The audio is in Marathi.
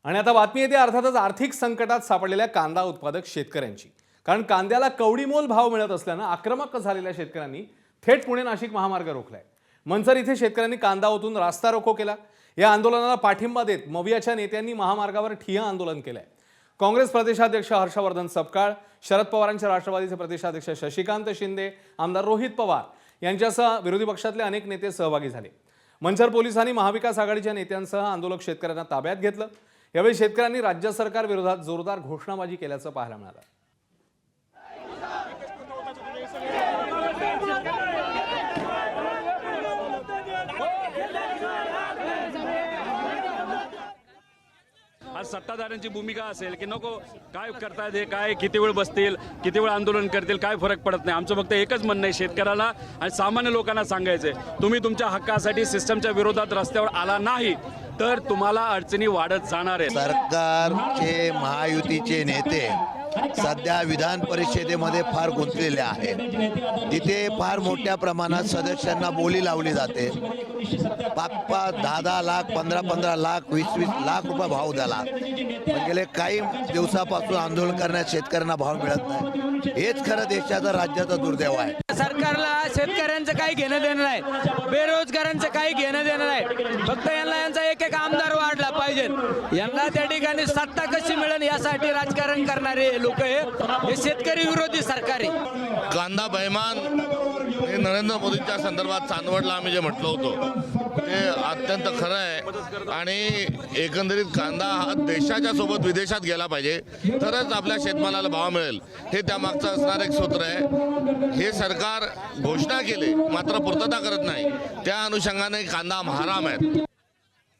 आणि आता बातमी येते अर्थातच आर्थिक संकटात सापडलेल्या कांदा उत्पादक शेतकऱ्यांची। कारण कांद्याला कवडीमोल भाव मिळत असल्याने आक्रमक झालेल्या शेतकऱ्यांनी थेट पुणे नाशिक महामार्ग रोखलाय। मंचर इथे शेतकऱ्यांनी कांदा ओतून रास्ता रोको केला। या आंदोलनाला पाठिंबा देत मवियाच्या नेत्यांनी महामार्गावर ठिय्या आंदोलन केलंय। काँग्रेस प्रदेशाध्यक्ष हर्षवर्धन सपकाळ, शरद पवारांचे राष्ट्रवादीचे प्रदेशाध्यक्ष शशिकांत शिंदे, आमदार रोहित पवार यांच्यासह विरोधी पक्षातले अनेक नेते सहभागी झाले। मंचर पोलिसांनी महाविकास आघाडीच्या नेत्यांसह आंदोलक शेतकऱ्यांना ताब्यात घेतलं। यावेळी शेतकऱ्यांनी राज्य सरकार विरोधात जोरदार घोषणाबाजी केल्याचं पाहायला मिळालं। आज सत्ताधाऱ्यांची भूमिका असेल की नको काय करतायत हे, काय किती वेळ बसतील, किती वेळ आंदोलन करतील, काय फरक पडत नाही। आमचं फक्त एकच म्हणणं आहे, शेतकऱ्याला आणि सामान्य लोकांना सांगायचंय, तुम्ही तुमच्या हक्कासाठी सिस्टमच्या विरोधात रस्त्यावर आला नाही तर तुम्हाला अडचणी वाढत जाणार आहे। सरकारचे महायुतीचे नेते सध्या विधान परिषदेमध्ये फार गुंतलेले आहेत। तिथे फार मोठ्या प्रमाणात सदस्यांना बोली लावली जाते। 5-5, 10-10 लाख, 15-15 लाख, 20-20 लाख रुपये भाव झाला। पण गेले काही दिवसापासून आंदोलन करण्यात शेतकऱ्यांना भाव मिळत नाही। हेच खरं देशाचा राज्याचा दुर्दैव आहे। सरकारला शेतकऱ्यांचं काही घेणं देणं नाही, बेरोजगारांचं काही घेणं देणं नाही। फक्त यांचा एक एक आमदार वाढला पाहिजे, यांना त्या ठिकाणी सत्ता कशी मिळेल यासाठी राजकारण करणारे लोक हे शेतकरी विरोधी सरकार आहे। कांदा बैमान हे नरेंद्र मोदींच्या संदर्भात चांदवडला आम्ही जे म्हटलं होतं ते अत्यंत खरं आहे। आणि एकंदरीत कांदा हा देशाच्या सोबत विदेशात गेला पाहिजे तरच आपल्या शेतमालाला भाव मिळेल, हे त्यामागचं असणारं एक सूत्र आहे। हे सरकार घोषणा केली मात्र पूर्तता करत नाही, त्या अनुषंगाने कांदा महाराम आहे।